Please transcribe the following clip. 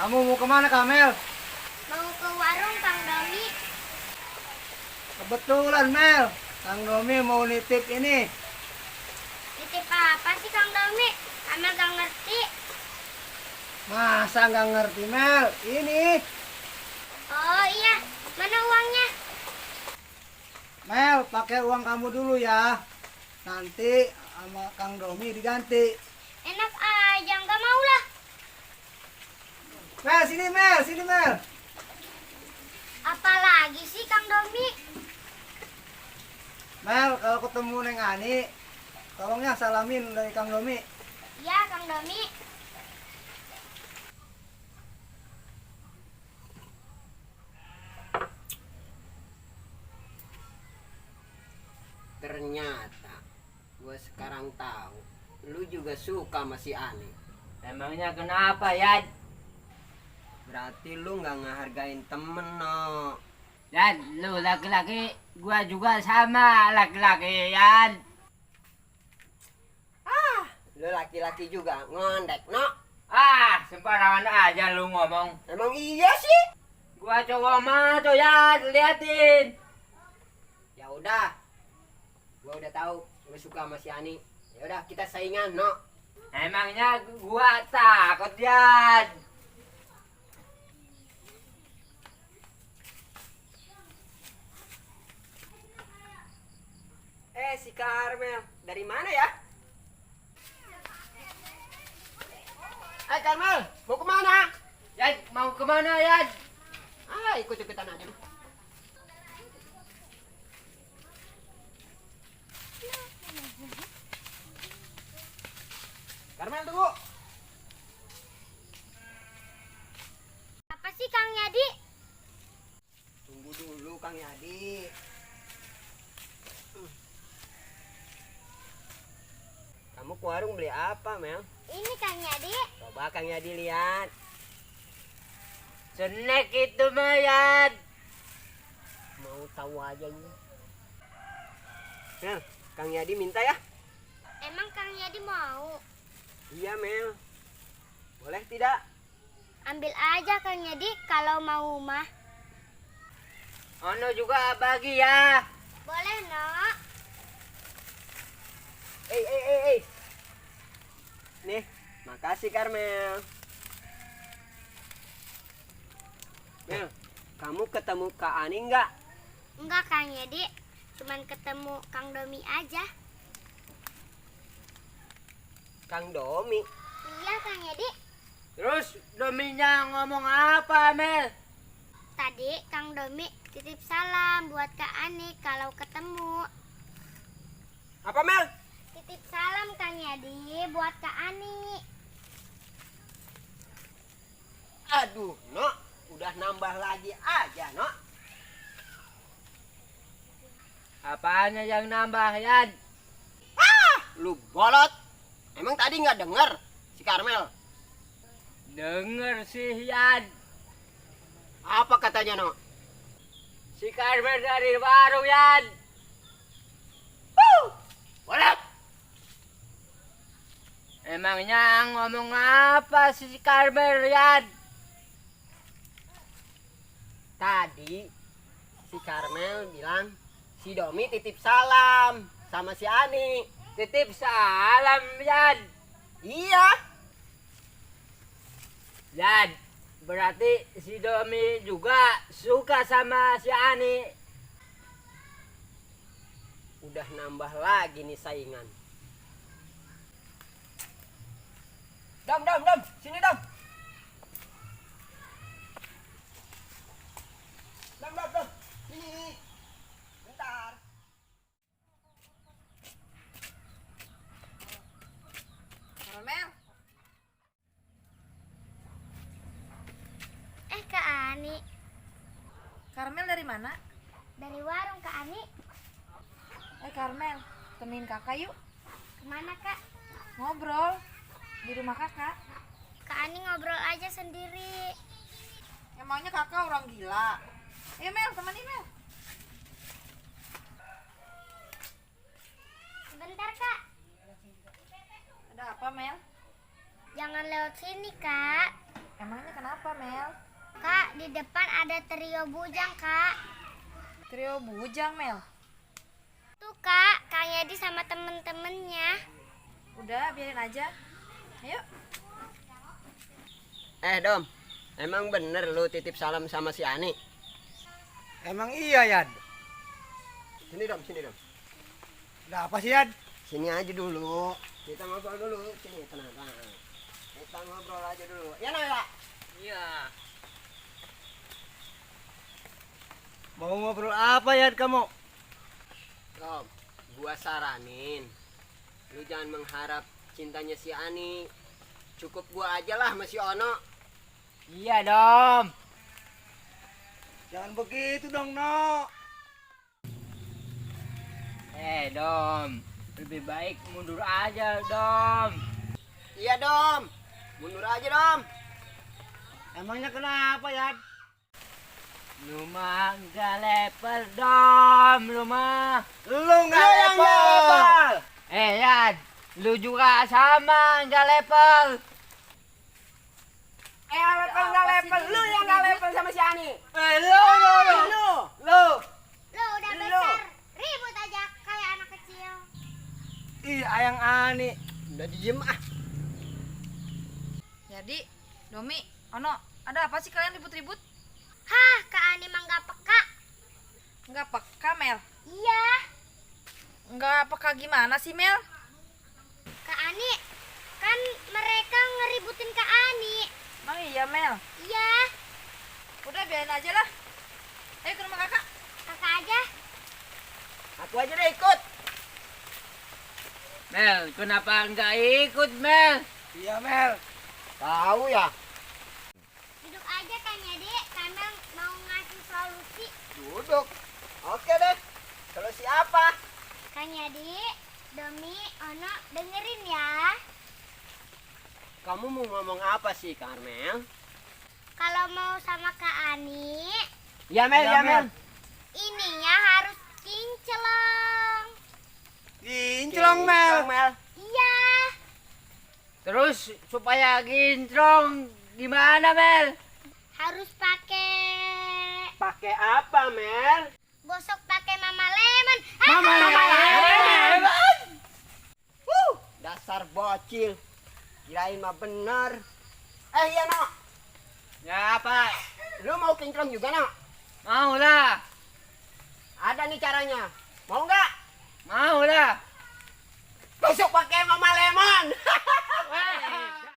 Kamu mau kemana, Kamel? Mau ke warung Kang Domi. Kebetulan, Mel. Kang Domi mau nitip ini. Titip apa sih Kang Domi? Amel gak ngerti. Masa nggak ngerti, Mel? Ini. Oh iya, mana uangnya? Mel, pakai uang kamu dulu ya. Nanti sama Kang Domi diganti. Enak aja, nggak mau lah. Mel, sini, Mel. Sini, Mel. Apalagi sih Kang Domi? Mel, kalau ketemu Neng Ani, tolongnya salamin dari Kang Domi. Ya Kang Domi. Ternyata gue sekarang tahu lu juga suka sama si Ani. Emangnya kenapa ya? Berarti lu nggak ngehargain temen, no. Yan, lu laki-laki, gua juga sama laki-laki, Yan. Lu laki-laki juga ngondek, no. Sembarangan aja lu ngomong. Emang iya sih? Gua cowok mah tuh, Yan, liatin. Ya udah, gua udah tahu lu suka sama si Ani. Ya udah, kita saingan, no. Emangnya gua takut, Yan. Si Karmel, dari mana ya? Karmel, mau kemana? Yan, mau kemana, Yan? Ikut-ikutan aja. Karmel, tunggu. Apa sih Kang Yadi? Tunggu dulu, Kang Yadi. Kamu ke warung beli apa, Mel? Ini Kang Yadi. Coba Kang Yadi lihat. Snack itu mah, Yan. Mau tahu aja ini. Mel, Kang Yadi minta ya? Emang Kang Yadi mau? Iya, Mel. Boleh tidak? Ambil aja Kang Yadi kalau mau mah. Ono juga bagi ya. Boleh, no? Nih, makasih Karmel. Mel, kamu ketemu Kak Ani nggak? Enggak Kang Yadi, cuman ketemu Kang Domi aja. Kang Domi. Iya Kang Yadi. Terus Dominya ngomong apa, Mel? Tadi Kang Domi titip salam buat Kak Ani kalau ketemu. Apa, Mel? Titip salam Kang Yadi buat Kak Ani. Aduh, no. Udah nambah lagi aja, no. Apanya yang nambah, Yan? Lu bolot. Emang tadi nggak denger si Karmel? Denger sih, Yan. Apa katanya, no? Si Carmen dari warung, Yan. Bolot. Emangnya ngomong apa si Carmen, Yan? Tadi si Karmel bilang si Domi titip salam sama si Ani. Titip salam, Yan. Iya. Yan, berarti si Domi juga suka sama si Ani. Udah nambah lagi nih saingan. Dam, sini Dam. Dam, sini. Bentar. Karmel, Kak Ani. Karmel dari mana? Dari warung Kak Ani. Karmel, temenin kakak yuk. Kemana Kak? Ngobrol di rumah kakak. Kak Ani ngobrol aja sendiri. Emangnya kakak orang gila? Ayo Mel, temenin Mel. Sebentar Kak. Ada apa Mel? Jangan lewat sini Kak. Emangnya kenapa, Mel? Kak, di depan ada trio bujang, Kak. Trio bujang, Mel. Tuh, Kak, Kang Yadi sama temen-temennya. Udah, biarin aja. Ayo. Dom, emang bener lu titip salam sama si Ani? Emang iya, Yad? Sini Dom, sini Dom. Udah apa sih, Yad? Sini aja dulu. Kita ngobrol dulu. Sini, tenang. Kita ngobrol aja dulu. Ya, Naya? Iya. Mau ngobrol apa, Yad, kamu? Dom, gua saranin. Lu jangan mengharap cintanya si Ani. Cukup gua aja lah sama si Ono. Iya, Dom. Jangan begitu dong, No. Dom. Lebih baik mundur aja, Dom. Iya, Dom. Mundur aja, Dom. Emangnya kenapa, Yad? Lu mah nggak level, Dom. Lu mah. Lu nggak Lu yang nggak level. level. Yan. Lu juga sama nggak level. Level nggak level. Lu yang nggak level sama si Ani. Lu. Lu. Lo udah besar, ribut aja kayak anak kecil. Ih, ayang Ani. Udah diem ah. Jadi, Domi, Ono, ada apa sih kalian ribut-ribut? Hah, Kak Ani mah nggak peka. Nggak peka, Mel. Iya, Nggak peka gimana sih, Mel? Kak Ani, kan mereka ngeributin Kak Ani. Emang iya, Mel? Iya, Udah, biarin aja lah. Ayo ke rumah kakak. kakak aja. Aku aja deh ikut. Mel, kenapa nggak ikut, Mel? Iya, Mel. Tahu ya. Duduk aja Kang Yadi, karena mau ngasih solusi. Duduk. Oke deh. Kalau siapa? Kang Yadi, Domi, Ono, dengerin ya. Kamu mau ngomong apa sih, Karmel? Kalau mau sama Kak Ani, Ya Mel, Ya, Mel. ininya harus kinclong. Kinclong, Mel. Mel. Iya, Terus supaya gincrong gimana, Mel? harus pakai Pakai apa, Mel? gosok pakai Mama Lemon. Mama Lemon. Dasar bocil. Kirain mah bener. Iya, No. Ya apa? Lu mau kinclong juga, No? Mau lah. Ada nih caranya. Mau nggak? Mau lah. Gosok pakai Mama Lemon.